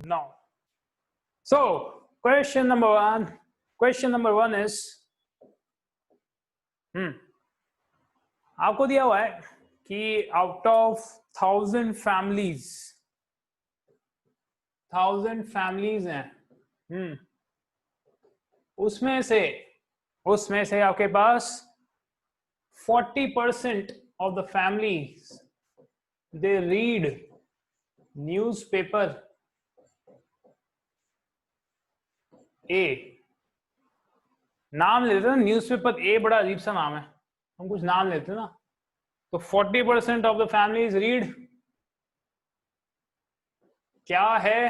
Now, so question number one. Question number one is, आपको दिया हुआ है कि आउट ऑफ 1000 फैमिलीज हैं, उसमें से आपके पास 40% of the families they read newspaper A. नाम लेते हैं न्यूज़पेपर ए, बड़ा अजीब सा नाम है, हम कुछ नाम लेते हैं ना। तो 40% ऑफ द फैमिलीज रीड, क्या है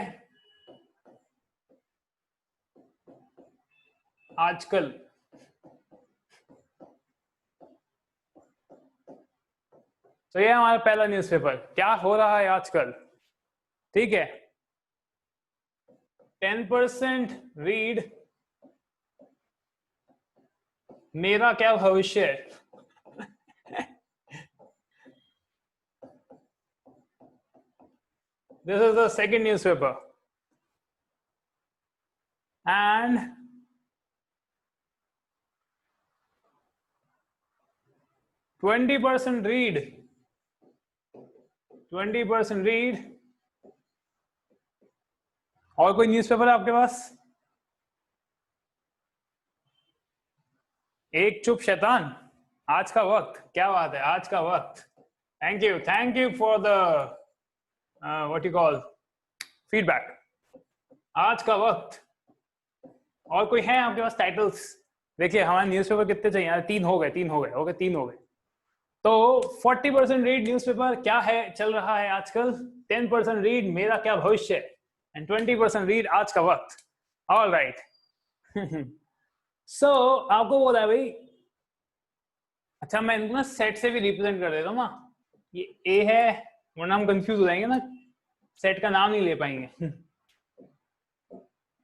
आजकल? तो ये हमारा पहला न्यूज़पेपर, क्या हो रहा है आजकल, ठीक है। 10% रीड मेरा क्या भविष्य है। This is the second newspaper. And 20% read. 20% read. और कोई न्यूज़पेपर है आपके पास? एक चुप शैतान, आज का वक्त, क्या बात है, आज का वक्त। Thank you for the what you call feedback. आज का वक्त। और कोई है आपके पास टाइटल्स? देखिए हमारे न्यूज़पेपर कितने चाहिए, तीन हो गए। तो 40% रीड न्यूज़पेपर, क्या है चल रहा है आजकल। 10% रीड मेरा क्या भविष्य, एंड 20% रीड आज का वक्त। All right. सो आपको बोला है भाई, अच्छा मैं इनको ना सेट से भी रिप्रेजेंट कर देता हूँ ना, ये ए है, वरना हम कंफ्यूज हो जाएंगे ना, सेट का नाम नहीं ले पाएंगे।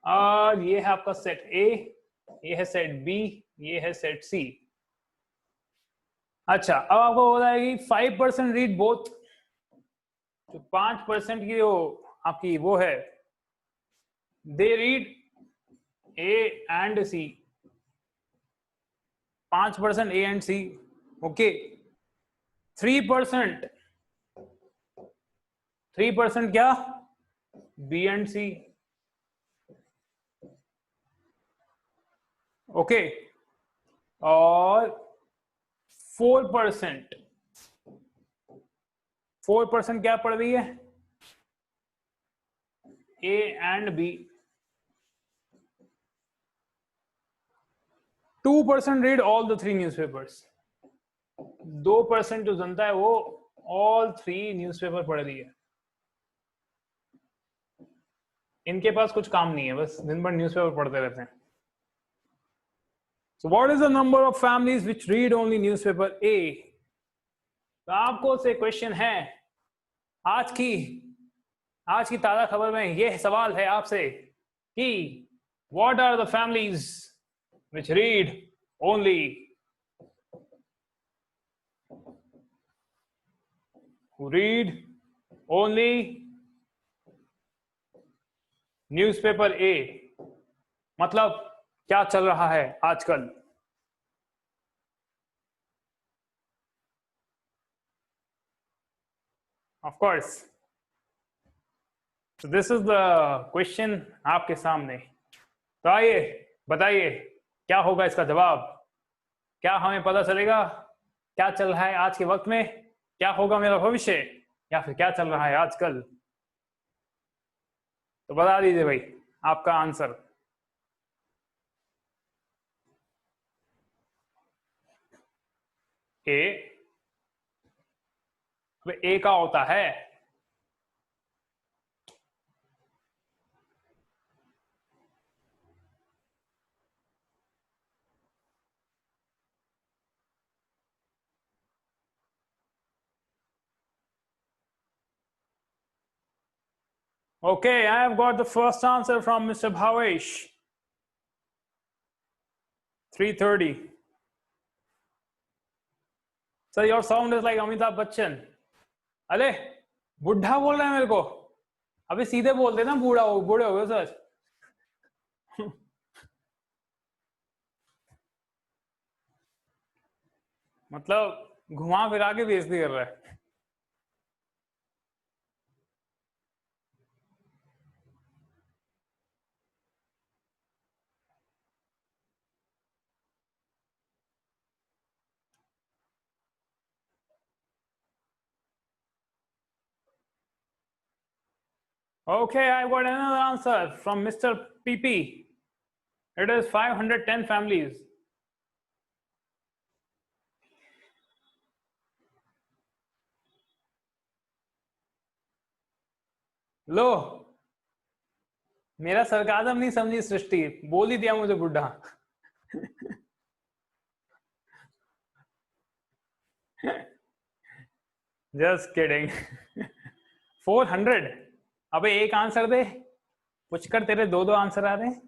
और ये है आपका सेट ए, ये है सेट बी, ये है सेट सी। अच्छा अब आपको बोला है कि 5% रीड बोथ, जो 5% की जो आपकी वो है, they read A and C. 5% A and C, okay. 3% क्या, बी एंड सी, ओके। और 4% क्या पड़ रही है, A and B. 2% read all the 3 newspapers. 2% जो जनता है वो ऑल 3 न्यूज़पेपर पढ़ रही है। इनके पास कुछ काम नहीं है, बस दिन भर न्यूज़पेपर पढ़ते रहते हैं। So what is the number of families which read only newspaper A? तो आपको से क्वेश्चन है, आज की ताजा खबर में यह सवाल है आपसे कि what are the families which read only, who read only newspaper A? मतलब क्या चल रहा है आजकल। Of course, so this is the question आपके सामने। तो आइए बताइए क्या होगा इसका जवाब, क्या हमें पता चलेगा क्या चल रहा है आज के वक्त में, क्या होगा मेरा भविष्य, या फिर क्या चल रहा है आजकल। तो बता दीजिए भाई आपका आंसर। ए का होता है Okay, I have got the first answer from Mr. Bhavesh. 3:30. Sir, your sound is like Amitabh Bachchan. अरे बुढ़ा बोल रहा है मेरे को। अभी सीधे बोल देना बूढ़ा हो, बूढ़े हो गए सर। मतलब घुमा फिरा के बेइज्जती कर रहा है। Okay, I got another answer from Mr. PP. It is 510 families. लो, मेरा सरकाजम नहीं समझी सृष्टि, बोल ही दिया मुझे बुढ़ा। Just kidding. 400। अबे एक आंसर दे, पुष्कर तेरे दो दो आंसर आ रहे हैं।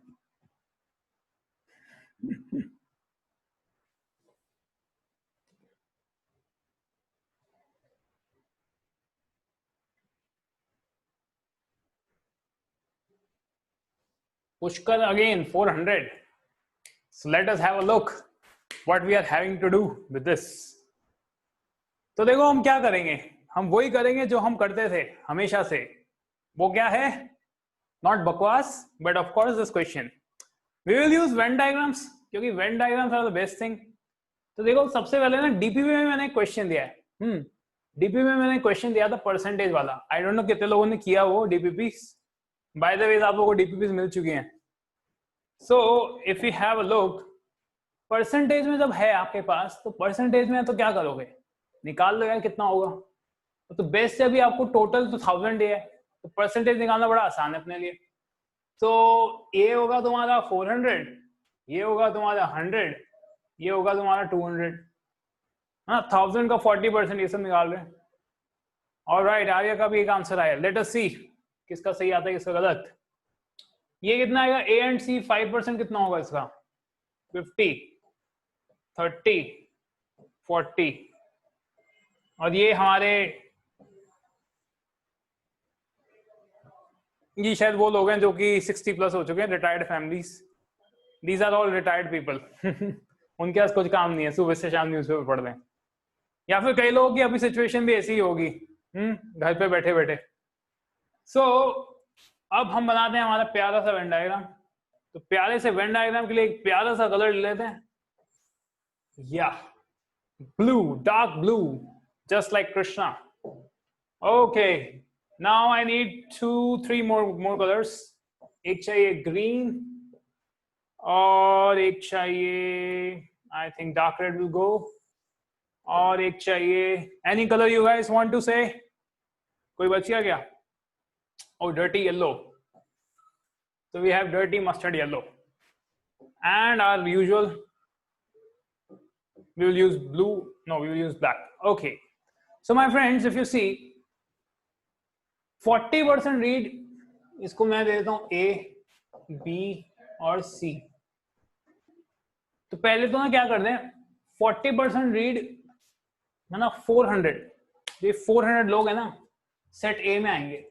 Pushkar again 400. So let us have a look what we are having to do with this. तो देखो हम क्या करेंगे, हम वही करेंगे जो हम करते थे हमेशा से। वो क्या है? Not बकवास, but of course this question. We will use Venn diagrams, क्योंकि Venn diagrams are the best thing. तो देखो सबसे पहले ना डीपीपी में मैंने क्वेश्चन दिया है। डीपीपी में मैंने क्वेश्चन दिया था परसेंटेज वाला। आई डोंट नो कितने लोगों ने किया वो डीपीपी। बाय द वे आप लोगों को डीपीपी मिल चुकी हैं। So if you have a look, percentage में जब है आपके पास, तो परसेंटेज में तो क्या करोगे, निकाल लो यार कितना होगा। तो बेस्ट है, अभी आपको टोटल तो 1000 है, तो परसेंटेज निकालना बड़ा आसान है अपने लिए। तो ये होगा तुम्हारा 400, ये होगा तुम्हारा 100, ये होगा तुम्हारा 200। हाँ, 1000 का 40% ये सब निकाल रहे हैं। ऑलराइट, आर्या का भी एक आंसर आया। लेट अस सी किसका सही आता है किसका गलत। ये कितना आएगा? ए एंड सी 5% कितना होगा इसका? 50, 30, 40। और ये हमारे, ये शायद वो लोग हैं जो कि 60 प्लस हो चुके हैं, retired families. These are all retired people. उनके पास कुछ काम नहीं है, सुबह से शाम न्यूज़पेपर पढ़ रहे हैं। या फिर कई लोगों की अभी सिचुएशन भी ऐसी ही होगी, घर पे बैठे बैठे। सो अब हम बनाते हैं हमारा प्यारा सा वेन डायग्राम। तो प्यारे से वेन डायग्राम के लिए एक प्यारा सा कलर ले लेते हैं, या blue, dark blue, just like Krishna. Okay, now I need 2-3 more colours. एक चाहिए ग्रीन और एक चाहिए, I think dark red will go, और एक चाहिए, any colour you guys want to say? कोई बच गया क्या? Oh, dirty yellow. So we have dirty mustard yellow, and our usual, we will use blue. No, we will use black. Okay. So my friends, if you see 40% read, इसको मैं दे देता हूँ A, B और C। तो पहले तो ना क्या कर दें, 40% रीड है ना 400, ये 400 लोग है ना सेट ए में आएंगे।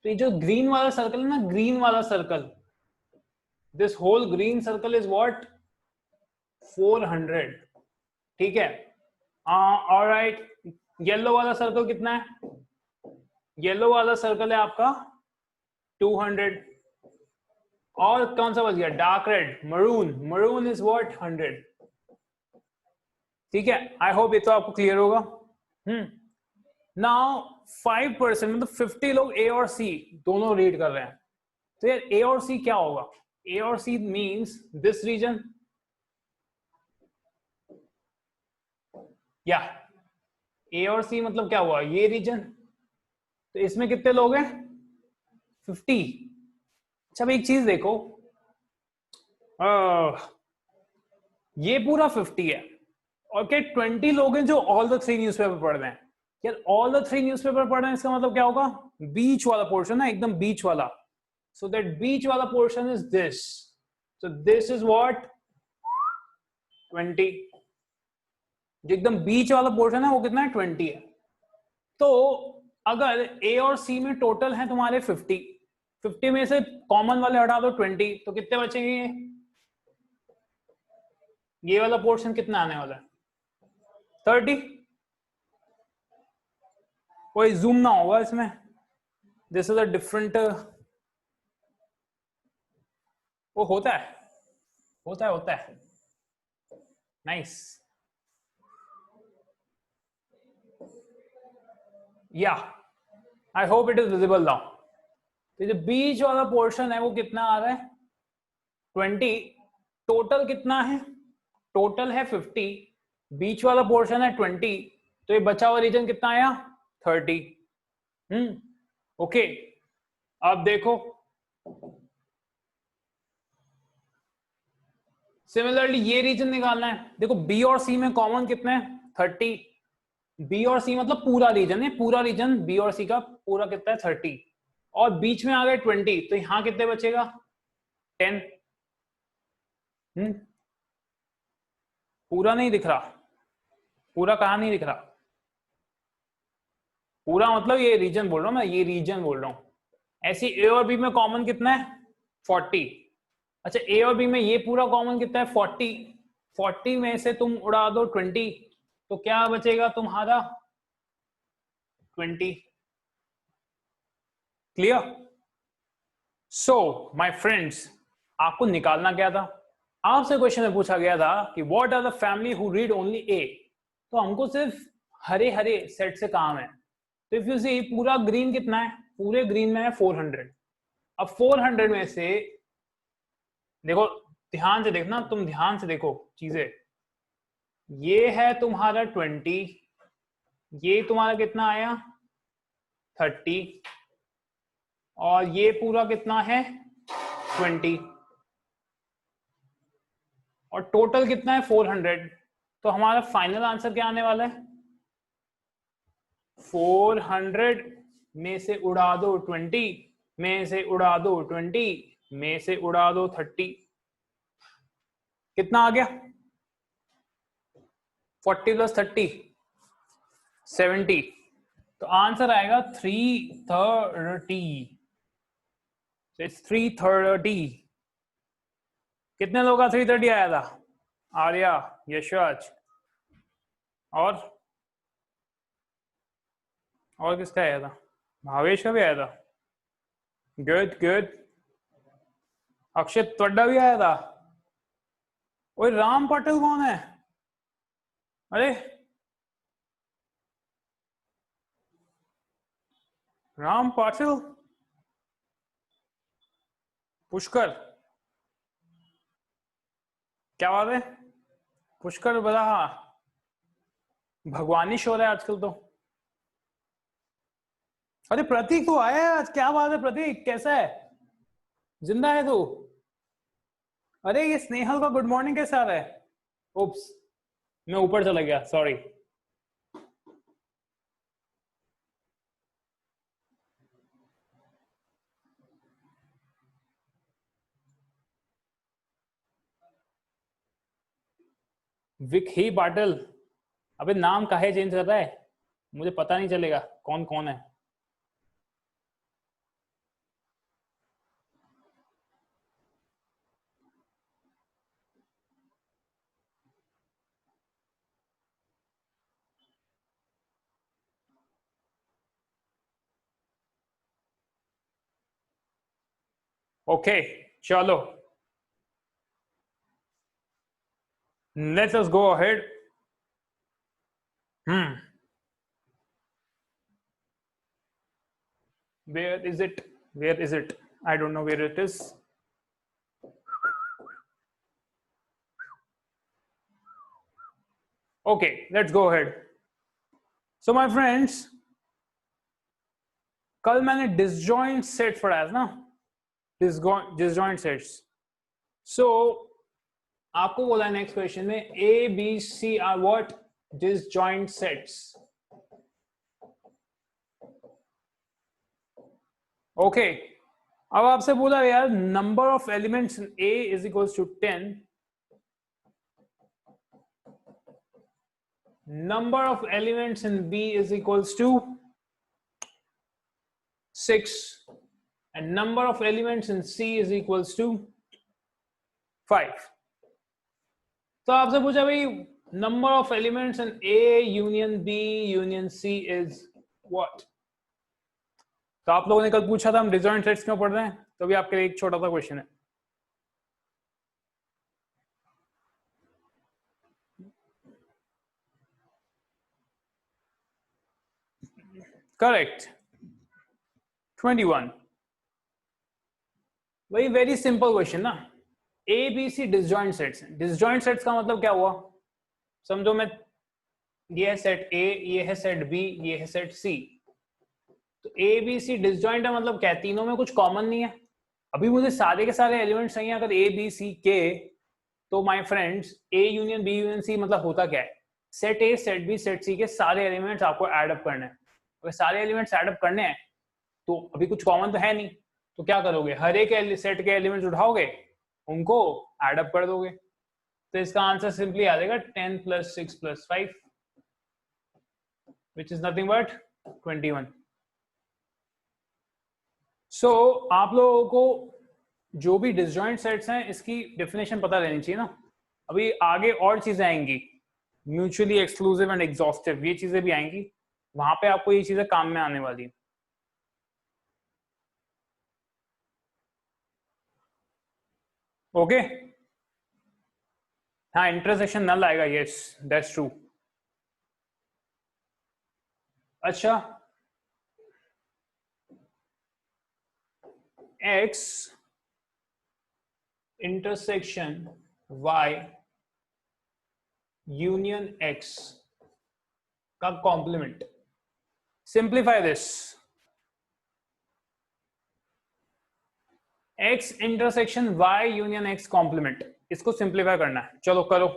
तो ये जो ग्रीन वाला सर्कल है ना, ग्रीन वाला circle, this whole green circle is what? 400। ठीक है, ऑलराइट। येलो वाला सर्कल कितना है? येलो वाला सर्कल है आपका 200। और कौन सा बच गया? Dark red, maroon. Maroon is what? 100। ठीक है, आई होप ये तो आपको क्लियर होगा। नाउ 5% मतलब 50 लोग ए और सी दोनों रीड कर रहे हैं। तो यार ए और सी क्या होगा? ए और सी मींस दिस रीजन, या ए और सी मतलब क्या हुआ? ये रीजन। तो इसमें कितने लोग हैं? 50। अच्छा, एक चीज देखो, ये पूरा 50 है, और क्या 20 लोग हैं जो ऑल द 3 न्यूज़पेपर पढ़ रहे हैं। यार ऑल द 3 न्यूज़पेपर पढ़ रहे हैं, इसका मतलब क्या होगा? बीच वाला पोर्शन है, एकदम बीच वाला। सो दैट बीच वाला portion is this. So this is what? 20। जो एकदम बीच वाला पोर्शन है वो कितना है? 20 है। तो अगर ए और सी में टोटल है तुम्हारे 50, 50 में से कॉमन वाले हटा दो 20, तो कितने बचेंगे? ये वाला पोर्शन कितना आने वाला है? 30। कोई जूम ना होगा इसमें, दिस इज अ डिफरेंट, वो होता है, होता है, होता है। नाइस, या I hope it is visible now. तो जो बीच वाला पोर्शन है वो कितना आ रहा है? 20। टोटल कितना है? टोटल है 50, बीच वाला पोर्शन है 20, तो ये बचा हुआ रीजन कितना आया? 30। ओके, अब देखो सिमिलरली ये रीजन निकालना है। देखो बी और सी में कॉमन कितना है? 30। बी और सी मतलब पूरा रीजन है, पूरा रीजन बी और सी का पूरा कितना है? 30। और बीच में आ गए 20, तो यहां कितने बचेगा? 10। पूरा नहीं दिख रहा, पूरा कहां नहीं दिख रहा? पूरा मतलब ये रीजन बोल रहा हूं मैं, ये रीजन बोल रहा हूं। ऐसी ए और बी में कॉमन कितना है? 40। अच्छा ए और बी में ये पूरा कॉमन कितना है? 40। 40 में से तुम उड़ा दो 20, तो क्या बचेगा तुम्हारा? 20। क्लियर? सो माय फ्रेंड्स, आपको निकालना क्या था? आपसे क्वेश्चन में पूछा गया था कि what are the family who read only A, तो हमको सिर्फ हरे हरे सेट से काम है। तो इफ यू सी पूरा ग्रीन कितना है? पूरे ग्रीन में है 400। अब 400 में से देखो, ध्यान से देखना, तुम ध्यान से देखो चीजें। ये है तुम्हारा 20, ये तुम्हारा कितना आया? 30, और ये पूरा कितना है? 20, और टोटल कितना है? 400। तो हमारा फाइनल आंसर क्या आने वाला है? 400 में से उड़ा दो 20, में से उड़ा दो 20, में से उड़ा दो 30, कितना आ गया? 40 + 30 70। तो आंसर आएगा 330। इट्स 330। कितने लोगों का 330 आया था? आर्या, यशराज, और किसका आया था? भावेश का भी आया था। Good good. अक्षय त्वड्डा भी आया था। ओए राम पाटिल कौन है? अरे राम पाटिल, पुष्कर, क्या बात है? पुष्कर बड़ा भगवानी शो है आजकल तो। अरे प्रतीक तो आया है आज, क्या बात है प्रतीक, कैसा है? जिंदा है तू? अरे ये स्नेहल का गुड मॉर्निंग कैसे आ रहा है? उप्स, मैं ऊपर चला गया, सॉरी। विकी पाटिल, अबे नाम काहे चेंज कर रहा है? मुझे पता नहीं चलेगा कौन कौन है। ओके चलो, let's us go ahead. Where is it? Where is it? I don't know where it is. Okay, let's go ahead. So my friends, कल मैंने disjoint sets पढ़ाया था ना, disjoint sets. So आपको बोला नेक्स्ट क्वेश्चन में A, B, C are what? Disjoint sets. Okay. अब आपसे बोला यार number of elements in A is equals to 10, number of elements in B is equals to 6 and number of elements in C is equals to 5. तो आपसे पूछा भाई number of elements in A union B union C is what? तो आप लोगों ने कल पूछा था हम डिसजॉइंट सेट्स क्यों पढ़ रहे हैं, तो भी आपके लिए एक छोटा सा क्वेश्चन है. करेक्ट 21. वही वेरी सिंपल क्वेश्चन ना. A B C disjoint sets. Disjoint sets का मतलब क्या हुआ, समझो मैं ये है सेट ए, ये है सेट बी, ये है सेट सी. तो ए बी सी डिसजॉइंट है मतलब क्या है, तीनों में कुछ कॉमन नहीं है. अभी मुझे सारे के सारे एलिमेंट्स चाहिए अगर ए बी सी के, तो my friends A union B union C मतलब होता क्या है, set A set B set C के सारे एलिमेंट्स आपको एड अप करने हैं. अगर सारे एलिमेंट्स एड अप करने हैं तो अभी कुछ कॉमन तो है नहीं, तो क्या करोगे, हर एक सेट के एलिमेंट्स उठाओगे, उनको एड अप कर दोगे. तो इसका आंसर सिंपली आ जाएगा 10 + 6 + 5 which is nothing but 21. सो आप लोगों को जो भी डिसजॉइंट सेट्स हैं इसकी डेफिनेशन पता रहनी चाहिए ना. अभी आगे और चीजें आएंगी, म्यूचुअली एक्सक्लूसिव एंड एग्जॉस्टिव, ये चीजें भी आएंगी, वहां पे आपको ये चीजें काम में आने वाली. ओके हाँ, इंटरसेक्शन नल आएगा, यस दैट्स ट्रू. अच्छा, x intersection y union x का complement. Simplify this. x intersection y union x complement, इसको सिंप्लीफाई करना है. चलो करो.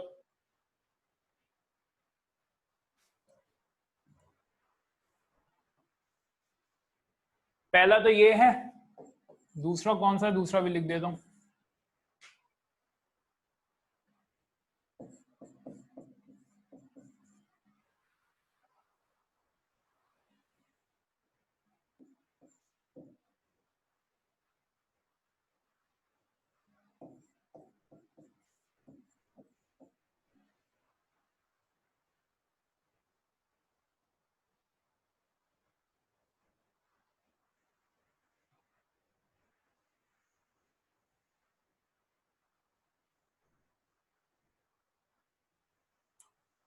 पहला तो ये है, दूसरा कौन सा है, दूसरा भी लिख देता हूं.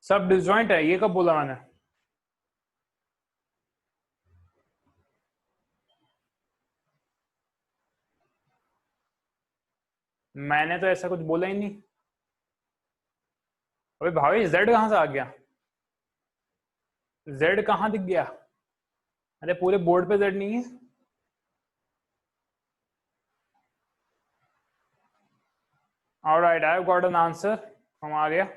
सब डिसजॉइंट है, ये कब बोला मैंने. मैंने तो ऐसा कुछ बोला ही नहीं. अबे भाई z कहां से आ गया, z कहां दिख गया, अरे पूरे बोर्ड पे z नहीं है. Alright, I've got an answer from Arya.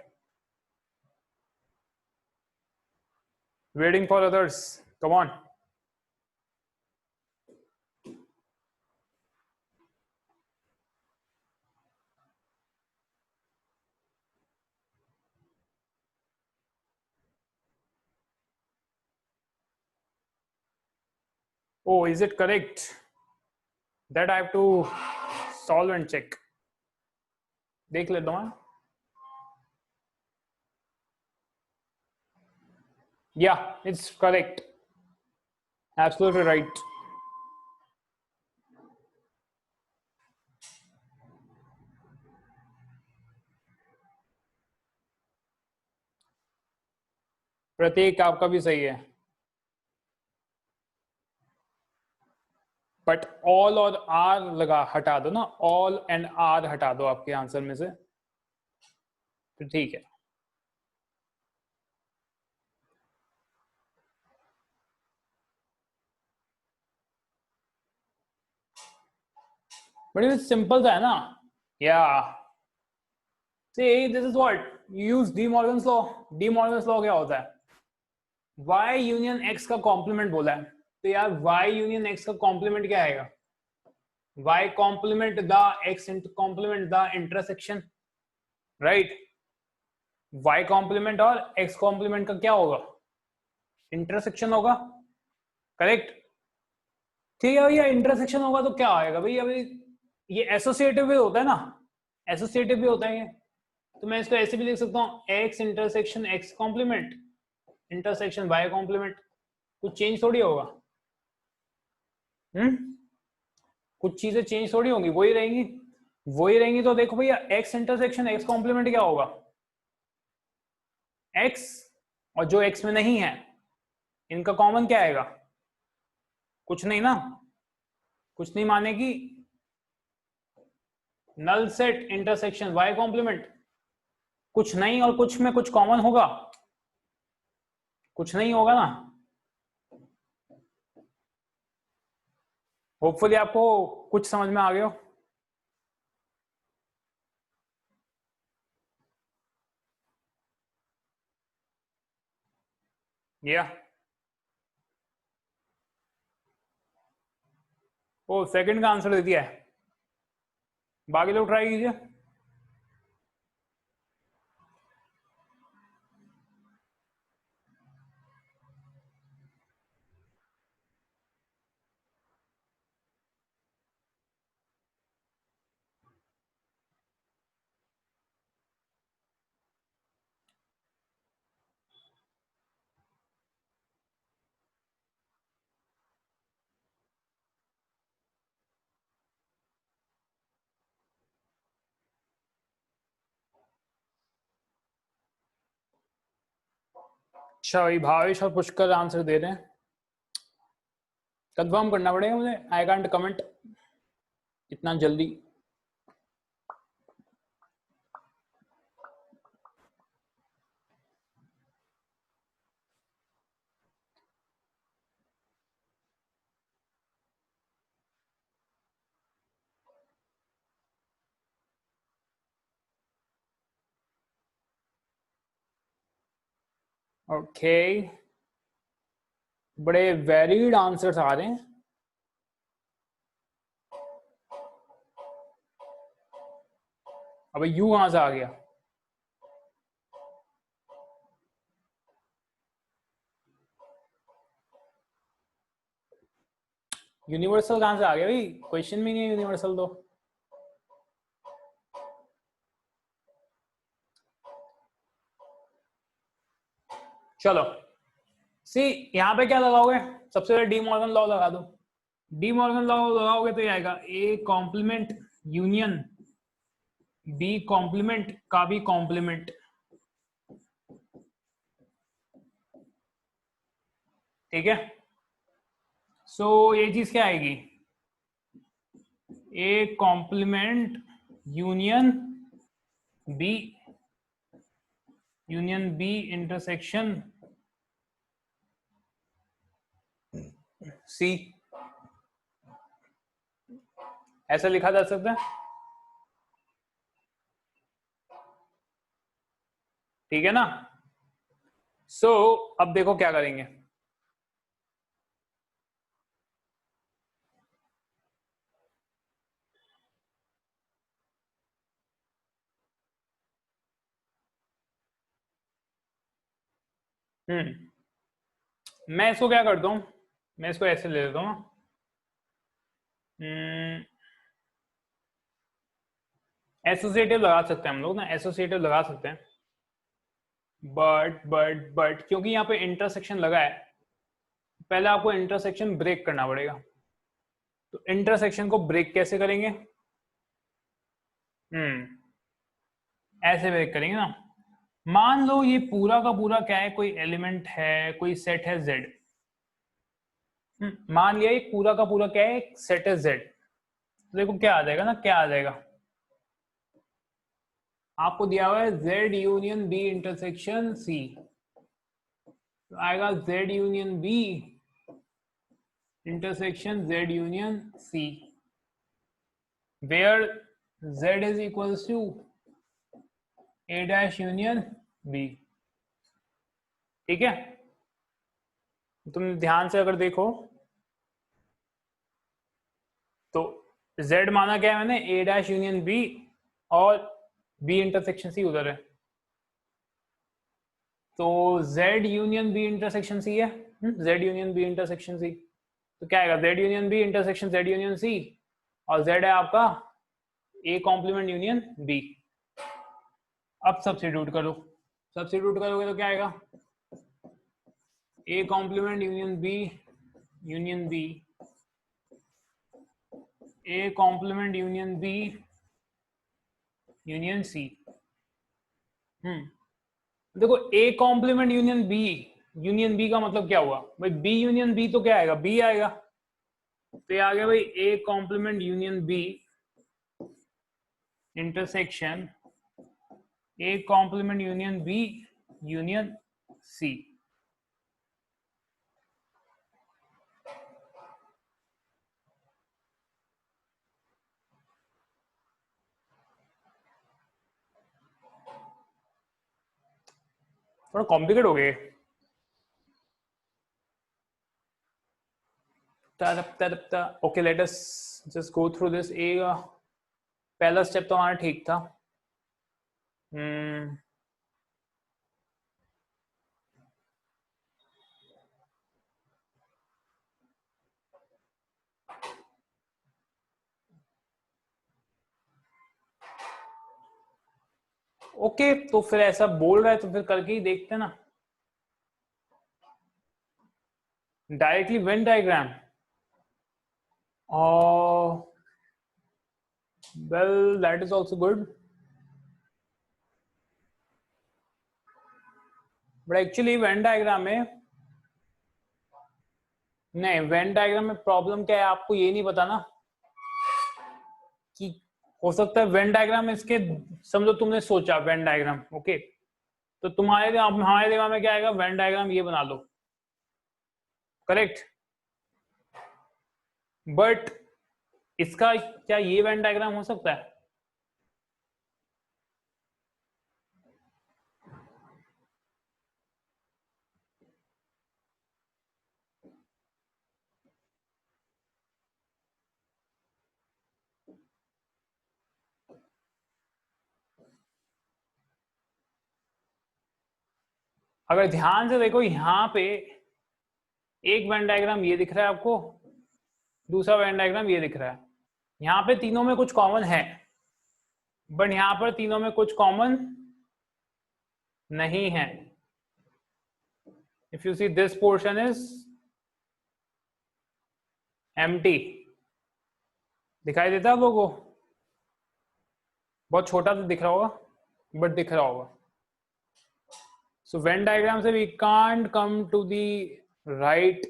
Waiting for others. Come on. Oh, is it correct? That I have to solve and check. देख लेता हूँ. Yeah, it's correct. Absolutely right. प्रतीक आपका भी सही है, बट ऑल और आर लगा हटा दो ना, ऑल एंड आर हटा दो आपके आंसर में से, तो ठीक है. बट ये सिंपल सा है ना. या See, this is what you use De Morgan's law. De Morgan's law क्या होता है, y यूनियन x का कॉम्प्लीमेंट बोला है, तो यार y यूनियन x का कॉम्प्लीमेंट क्या आएगा, y complement the x complement the intersection, right. y कॉम्प्लीमेंट और x कॉम्प्लीमेंट का क्या होगा, इंटरसेक्शन होगा, करेक्ट. ठीक है भैया, इंटरसेक्शन होगा तो क्या आएगा भैया, अभी ये एसोसिएटिव भी होता है ना, एसोसिएटिव भी होता है ये, तो मैं इसको ऐसे भी लिख सकता हूँ X intersection X complement intersection Y complement. कुछ चेंज थोड़ी होगा, कुछ चीजें चेंज थोड़ी होंगी, वही रहेंगी, वही रहेंगी। तो देखो भैया एक्स इंटरसेक्शन एक्स कॉम्प्लीमेंट क्या होगा, एक्स और जो एक्स में नहीं है इनका कॉमन क्या आएगा, कुछ नहीं ना, कुछ नहीं माने कि null set intersection Y complement, कुछ नहीं और कुछ में कुछ कॉमन होगा, कुछ नहीं होगा ना। होपफुली आपको कुछ समझ में आ गया हो। या वो सेकंड का आंसर दे दिया है, बाकी लोग ट्राई कीजिए। अच्छा भाई, भावेश और पुष्कर आंसर दे रहे हैं, कंफर्म करना पड़ेगा मुझे, आई कांट कमेंट इतना जल्दी। ओके, बड़े वेरिड आंसर्स आ रहे हैं। अब यू कहां से आ गया, यूनिवर्सल कहां से आ गया भाई, क्वेश्चन में नहीं है यूनिवर्सल तो। चलो सी, यहाँ पे क्या लगाओगे, सबसे पहले डी मॉर्गन लॉ लगा दो। डी मॉर्गन लॉ लगाओगे तो ये आएगा A complement union B complement का भी कॉम्प्लीमेंट। ठीक है, सो ये चीज क्या आएगी, A complement B union B intersection C, ऐसा लिखा जा सकता है। ठीक है ना, सो अब देखो क्या करेंगे। मैं इसको क्या करता हूं, मैं इसको ऐसे ले लेता हूं, एसोसिएटिव लगा सकते हैं हम लोग ना, एसोसिएटिव लगा सकते हैं, बट क्योंकि यहाँ पे इंटरसेक्शन लगा है, पहले आपको इंटरसेक्शन ब्रेक करना पड़ेगा। तो इंटरसेक्शन को ब्रेक कैसे करेंगे, ऐसे ब्रेक करेंगे ना। मान लो ये पूरा का पूरा क्या है, कोई एलिमेंट है, कोई सेट है z, मान लिया ये पूरा का पूरा क्या है, एक सेट है z। तो देखो क्या आ जाएगा ना, क्या आ जाएगा, आपको दिया हुआ है z union b intersection c, तो आएगा z union b intersection z union c, where z is equals to a dash union b। ठीक है, तुम ध्यान से अगर देखो तो z माना क्या है मैंने, a डैश यूनियन b और b इंटरसेक्शन c उधर है, तो z union b intersection c है, z union b intersection c। तो क्या आएगा Z union B intersection Z union C, और Z है आपका A कॉम्प्लीमेंट यूनियन B। अब सब्स्टिट्यूट करो, सब्स्टिट्यूट करोगे तो क्या आएगा, A complement union B union B, A complement union B union C। देखो A complement union B union B का मतलब क्या हुआ भाई, B यूनियन B तो क्या आएगा, B आएगा, तो ये आ गया भाई A complement union B intersection A complement union B union C। थोड़ा कॉम्प्लिकेट हो गए। Okay let us just go through this. A पहला स्टेप तो हमारा ठीक था। ओके तो फिर ऐसा बोल रहा है तो फिर करके ही देखते ना, directly Venn diagram. Well that is also good, but actually Venn diagram में नहीं, वेन डायग्राम में प्रॉब्लम क्या है आपको ये नहीं पता ना, कि हो सकता है वेन डायग्राम इसके, समझो तुमने सोचा वेन डायग्राम, ओके, तो तुम्हारे हमारे दिमाग में क्या आएगा, वेन डायग्राम ये बना लो, करेक्ट, बट इसका क्या ये वेन डायग्राम हो सकता है? अगर ध्यान से देखो यहाँ पे एक वेन डायग्राम ये दिख रहा है आपको, दूसरा वेन डायग्राम ये दिख रहा है, यहाँ पे तीनों में कुछ कॉमन है, बट यहाँ पर तीनों में कुछ कॉमन नहीं है। If you see this portion is empty, दिखाई देता है आप लोगों को? बहुत छोटा तो दिख रहा होगा, बट दिख रहा होगा। सो वेन डायग्राम से we can't come to the right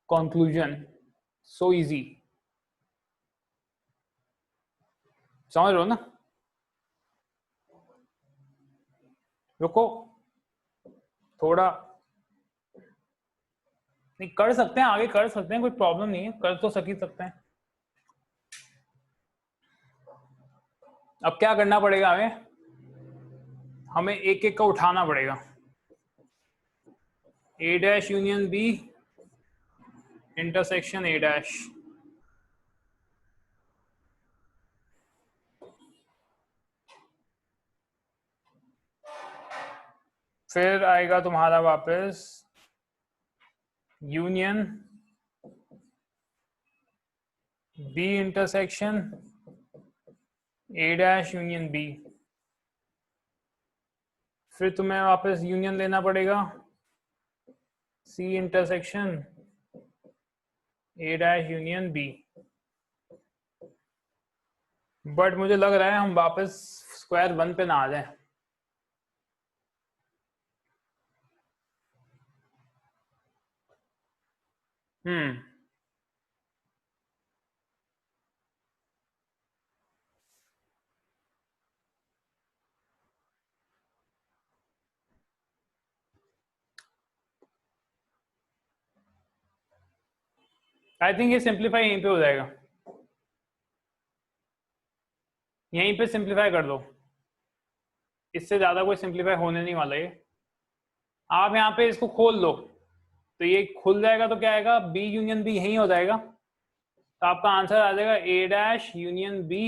conclusion so easy, समझ रहे हो ना? रुको थोड़ा, नहीं कर सकते हैं, आगे कर सकते हैं, कोई प्रॉब्लम नहीं है, कर तो सक सकते हैं। अब क्या करना पड़ेगा हमें, हमें एक एक का उठाना पड़ेगा। A dash union B intersection A dash, फिर आएगा तुम्हारा वापस union B intersection A dash union B, फिर तुम्हें वापस यूनियन लेना पड़ेगा C intersection A dash union B, but मुझे लग रहा है हम वापस स्क्वायर वन पे ना आ जाए। आई थिंक ये सिंप्लीफाई यहीं पे हो जाएगा, यहीं पे सिंप्लीफाई कर दो, इससे ज्यादा कोई सिंप्लीफाई होने नहीं वाला ये। आप यहाँ पे इसको खोल दो तो ये खुल जाएगा, तो क्या आएगा, बी यूनियन बी यहीं हो जाएगा, तो आपका आंसर आ जाएगा A dash union B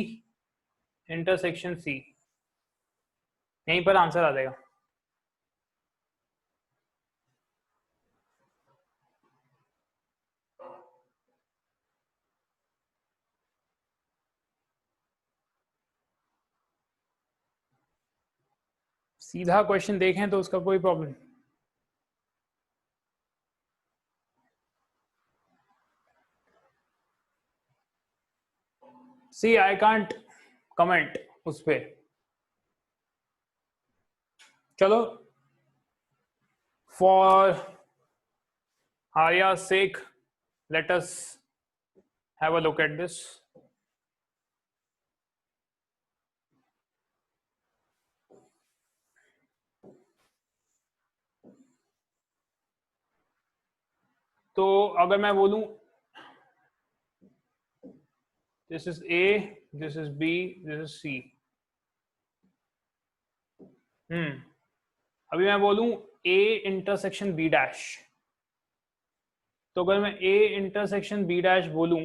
intersection C, यहीं पर आंसर आ जाएगा। सीधा क्वेश्चन देखें तो उसका कोई problem. See I can't comment उस पे। चलो, for Arya's sake, let us have a look at this. तो अगर मैं बोलूं this is A, this is B, this is C. अभी मैं बोलूं A इंटरसेक्शन B डैश, तो अगर मैं A इंटरसेक्शन B डैश बोलूं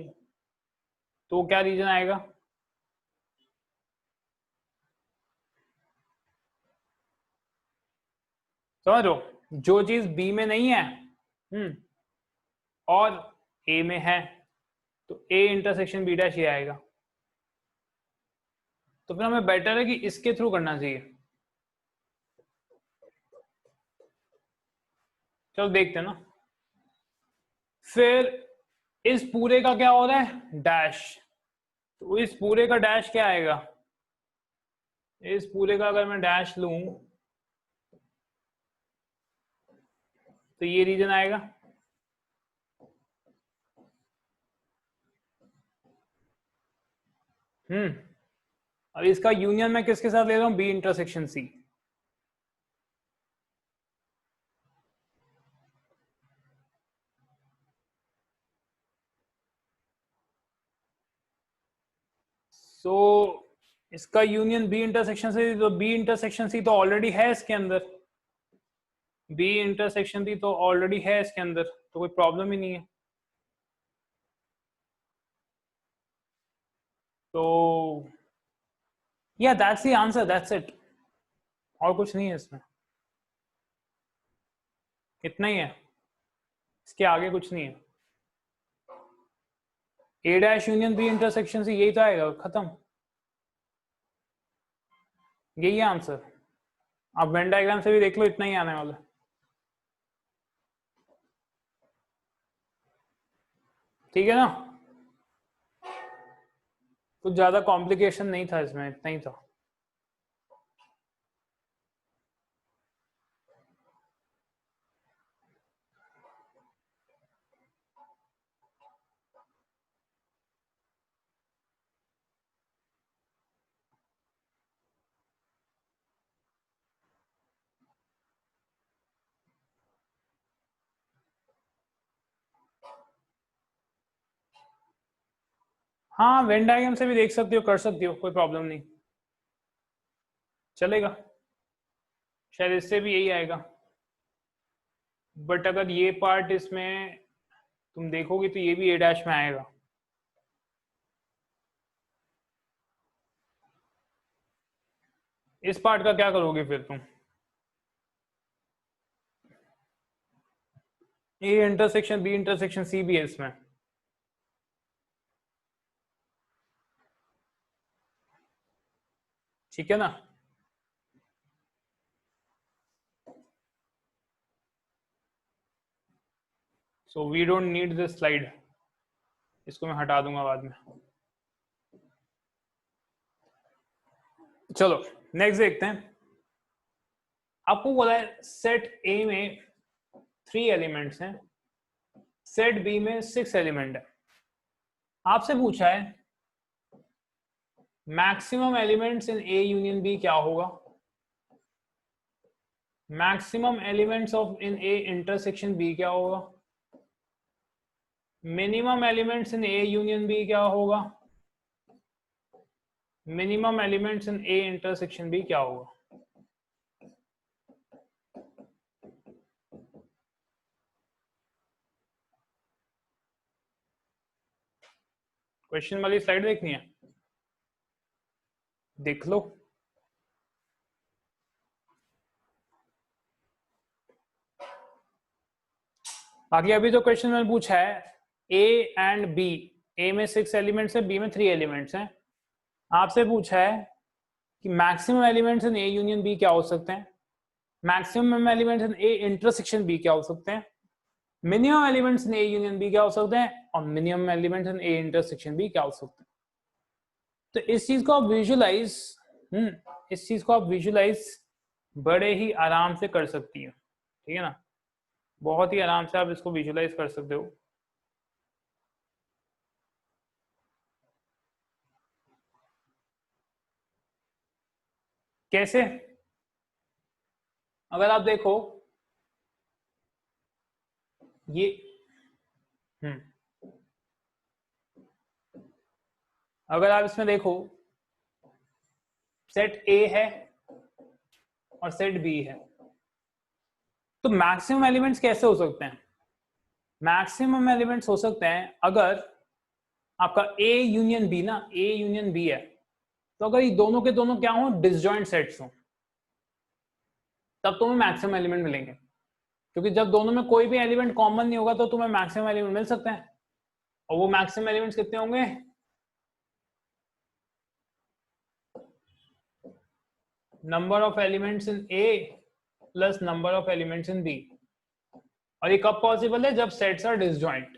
तो क्या रीजन आएगा? समझ लो, जो चीज B में नहीं है और A में है, तो A इंटरसेक्शन B डैश ये आएगा। तो फिर हमें बेटर है कि इसके थ्रू करना चाहिए। चलो देखते हैं ना। फिर इस पूरे का क्या हो रहा है? डैश। तो इस पूरे का डैश क्या आएगा? इस पूरे का अगर मैं डैश लूं तो ये रीजन आएगा। अब इसका यूनियन मैं किसके साथ ले रहा हूं? बी इंटरसेक्शन सी। सो इसका यूनियन बी इंटरसेक्शन से, तो बी इंटरसेक्शन सी तो ऑलरेडी है इसके अंदर, बी इंटरसेक्शन सी तो ऑलरेडी है इसके अंदर, तो कोई प्रॉब्लम ही नहीं है। तो या that's the answer, that's it, और कुछ नहीं है इसमें, इतना ही है, इसके आगे कुछ नहीं है। A dash union B intersection C, यही तो आएगा, खत्म, यही है आंसर। आप वेन डायग्राम से भी देख लो, इतना ही आने वाला है। ठीक है ना, कुछ ज्यादा कॉम्प्लिकेशन नहीं था इसमें, इतना ही था। हाँ, वेन डायग्राम से भी देख सकती हो, कर सकती हो, कोई प्रॉब्लम नहीं, चलेगा। शायद इससे भी यही आएगा, बट अगर ये पार्ट इसमें तुम देखोगे तो ये भी ए डैश में आएगा। इस पार्ट का क्या करोगे फिर तुम? A intersection B intersection C भी है इसमें। ठीक है ना? So we don't need this slide, इसको मैं हटा दूंगा बाद में। चलो नेक्स्ट देखते हैं। आपको बोला है सेट ए में 3 एलिमेंट्स हैं, सेट बी में 6 एलिमेंट है। आपसे पूछा है maximum elements in A union B क्या होगा, maximum elements of in A intersection B क्या होगा, minimum elements in A union B क्या होगा, minimum elements in A intersection B क्या होगा। क्वेश्चन वाली स्लाइड देखनी है, देख लो। बाकी अभी तो क्वेश्चन में पूछा है ए एंड बी, ए में 6 एलिमेंट्स है, बी में 3 एलिमेंट्स हैं। आपसे पूछा है कि maximum elements in A union B क्या हो सकते हैं, maximum elements in A intersection B क्या हो सकते हैं, minimum elements in A union B क्या हो सकते हैं, और minimum elements in A intersection B क्या हो सकते हैं। तो इस चीज को आप विजुलाइज इस चीज को आप विजुलाइज बड़े ही आराम से कर सकती है, ठीक है ना, बहुत ही आराम से आप इसको विजुलाइज कर सकते हो। कैसे, अगर आप देखो ये अगर आप इसमें देखो सेट ए है और सेट बी है, तो मैक्सिमम एलिमेंट्स कैसे हो सकते हैं, मैक्सिमम एलिमेंट्स हो सकते हैं अगर आपका ए यूनियन बी ना, ए यूनियन बी है, तो अगर ये दोनों के दोनों क्या हो, डिसजॉइंट सेट्स हो, तब तुम्हें मैक्सिमम एलिमेंट मिलेंगे। क्योंकि जब दोनों में कोई भी एलिमेंट कॉमन नहीं होगा तो तुम्हें मैक्सिमम एलिमेंट मिल सकते हैं, और वो मैक्सिमम एलिमेंट्स कितने होंगे, number of elements in A plus number of elements in B. और ये कब पॉसिबल है, जब sets are disjoint,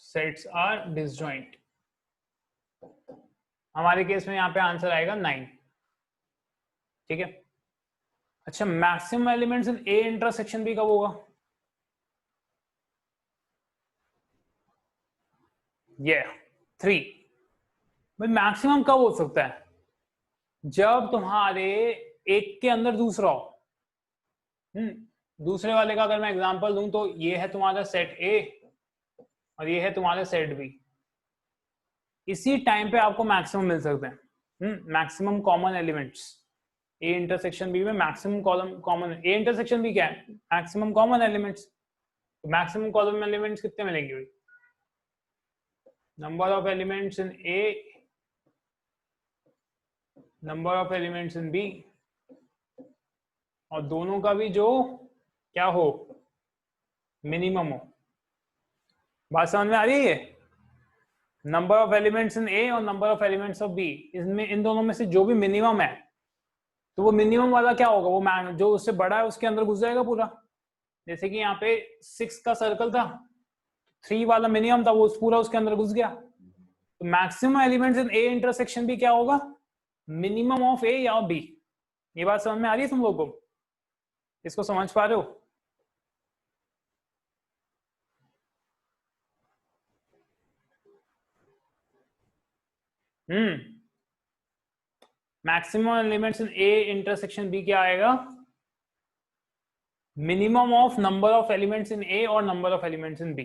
sets are disjoint. हमारे केस में यहाँ पे आंसर आएगा 9, ठीक है। अच्छा, maximum elements in A intersection B कब होगा, ये 3। भाई मैक्सिमम कब हो सकता है, जब तुम्हारे एक के अंदर दूसरा हो। दूसरे वाले का अगर मैं एग्जांपल दूं तो ये है तुम्हारा सेट ए और ये है तुम्हारा सेट बी, इसी टाइम पे आपको मैक्सिमम मिल सकते हैं, maximum common elements A intersection B में। Maximum common A intersection B क्या है, maximum common elements. Maximum common elements कितने मिलेंगे भाई, number of elements in A, number of elements in B, और दोनों का भी जो क्या हो, मिनिमम हो। बात समझ में आ रही है, number of elements in A और number of elements of B, इसमें इन दोनों में से जो भी मिनिमम है, तो वो मिनिमम वाला क्या होगा, वो जो उससे बड़ा है उसके अंदर घुस जाएगा पूरा। जैसे कि यहाँ पे 6 का सर्कल था, 3 वाला मिनिमम था, वो पूरा उसके अंदर घुस गया। तो maximum elements in A intersection B क्या होगा, मिनिमम ऑफ ए या बी। ये बात समझ में आ रही है तुम लोगों को, इसको समझ पा रहे हो। Maximum elements in A intersection B क्या आएगा, minimum of number of elements in A और number of elements in B.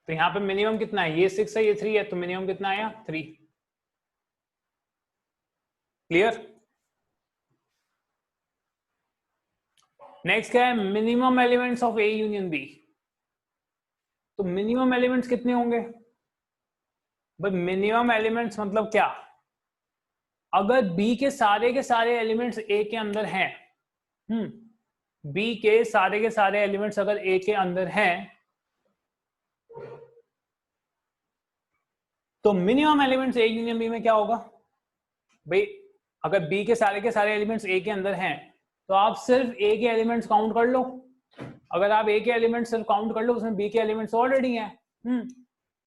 तो यहां पे मिनिमम कितना है, ये 6 है, ये 3 है, तो मिनिमम कितना आया, 3। क्लियर। नेक्स्ट क्या है, minimum elements of A union B. तो मिनिमम एलिमेंट्स कितने होंगे भाई, मिनिमम एलिमेंट्स मतलब क्या, अगर बी के सारे एलिमेंट्स ए के अंदर हैं, बी के सारे एलिमेंट्स अगर ए के अंदर हैं, तो minimum elements A union B में क्या होगा भाई, अगर बी के सारे एलिमेंट्स ए के अंदर हैं, तो आप सिर्फ ए के एलिमेंट्स काउंट कर लो। अगर आप ए के एलिमेंट्स सिर्फ काउंट कर लो, उसमें बी के एलिमेंट्स ऑलरेडी हैं,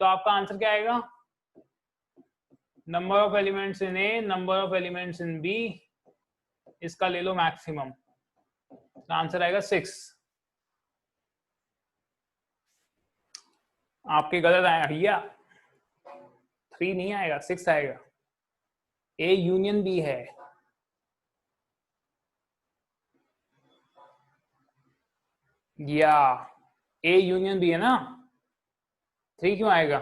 तो आपका आंसर क्या आएगा, number of elements in A, number of elements in B, इसका ले लो मैक्सिमम, तो आंसर आएगा 6। आपके गलत आया भैया, 3 नहीं आएगा, 6 आएगा। ए यूनियन बी है, या ए यूनियन बी है ना, 3 क्यों आएगा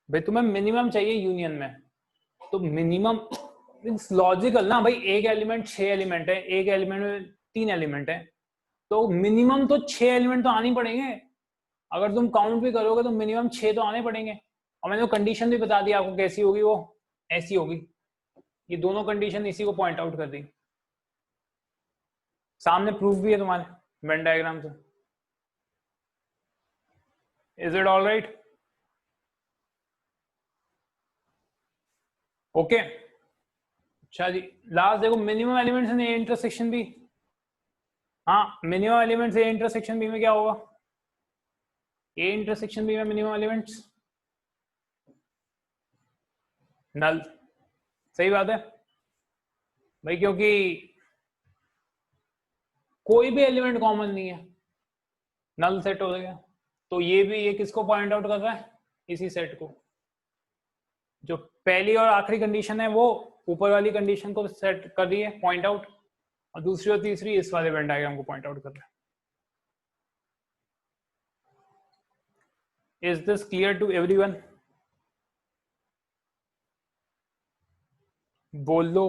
भाई, तुम्हें मिनिमम चाहिए यूनियन में, तो मिनिमम लॉजिकल ना भाई, एक एलिमेंट 6 एलिमेंट है, एक एलिमेंट में 3 एलिमेंट है, तो मिनिमम तो 6 एलिमेंट तो आने पड़ेंगे। अगर तुम काउंट भी करोगे तो मिनिमम 6 तो आने पड़ेंगे। और मैंने कंडीशन भी बता दी आपको कैसी होगी, वो ऐसी होगी। ये दोनों कंडीशन इसी को पॉइंट आउट कर दी, सामने प्रूफ भी है तुम्हारे वेन डायग्राम से। Is it all right? Okay अच्छा जी, लास्ट देखो minimum elements in A intersection B. हाँ, minimum elements A intersection B में क्या होगा? ए इंटरसेक्शन बी में मिनिमम एलिमेंट्स नल। सही बात है भाई, क्योंकि कोई भी एलिमेंट कॉमन नहीं है, नल सेट हो गया। तो ये किसको पॉइंट आउट कर रहा है? इसी सेट को। जो पहली और आखिरी कंडीशन है वो ऊपर वाली कंडीशन को सेट कर रही है पॉइंट आउट, और दूसरी और तीसरी इस वाले वेन डायग्राम को पॉइंट आउट कर रहा है। Is this clear to everyone? बोल लो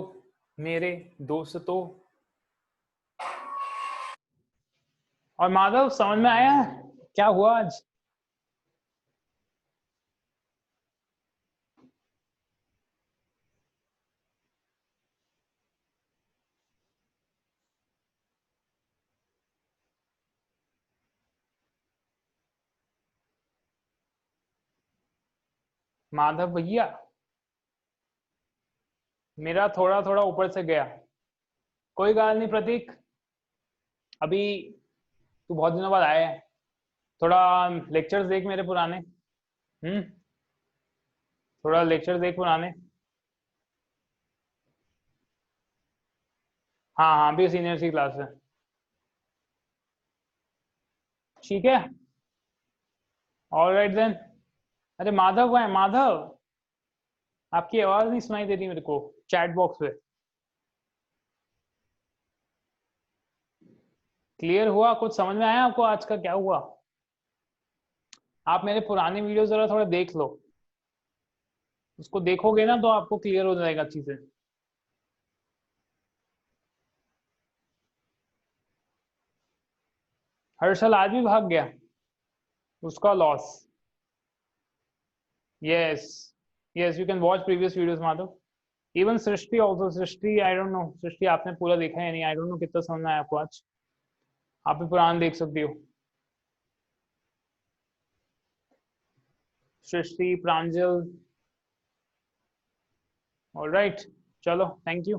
मेरे दोस्तों। और माधव समझ में आया क्या हुआ आज? माधव भैया, मेरा थोड़ा थोड़ा ऊपर से गया। कोई बात नहीं प्रतीक, अभी तू बहुत दिनों बाद आया है, थोड़ा लेक्चर्स देख मेरे पुराने। थोड़ा लेक्चर देख पुराने। हाँ हाँ, अभी सीनियर सी क्लास है। ठीक है, ऑलराइट देन। अरे माधव कहाँ है? माधव, आपकी आवाज नहीं सुनाई दे रही मेरे को चैट बॉक्स पे। क्लियर हुआ? कुछ समझ में आया आपको आज का क्या हुआ? आप मेरे पुराने वीडियो जरा थोड़ा देख लो, उसको देखोगे ना तो आपको क्लियर हो जाएगा चीजें। हर्षल आज भी भाग गया, उसका loss. Yes yes, you can watch previous videos Madhav. Even Srishti also, Srishti I don't know, Srishti आपने पूरा देखा है नहीं, आई डोंट नो कितना समझ में आया आपको आज। आप भी पुराना देख सकती हो। सृष्टि, प्रांजल, ऑलराइट, चलो थैंक यू।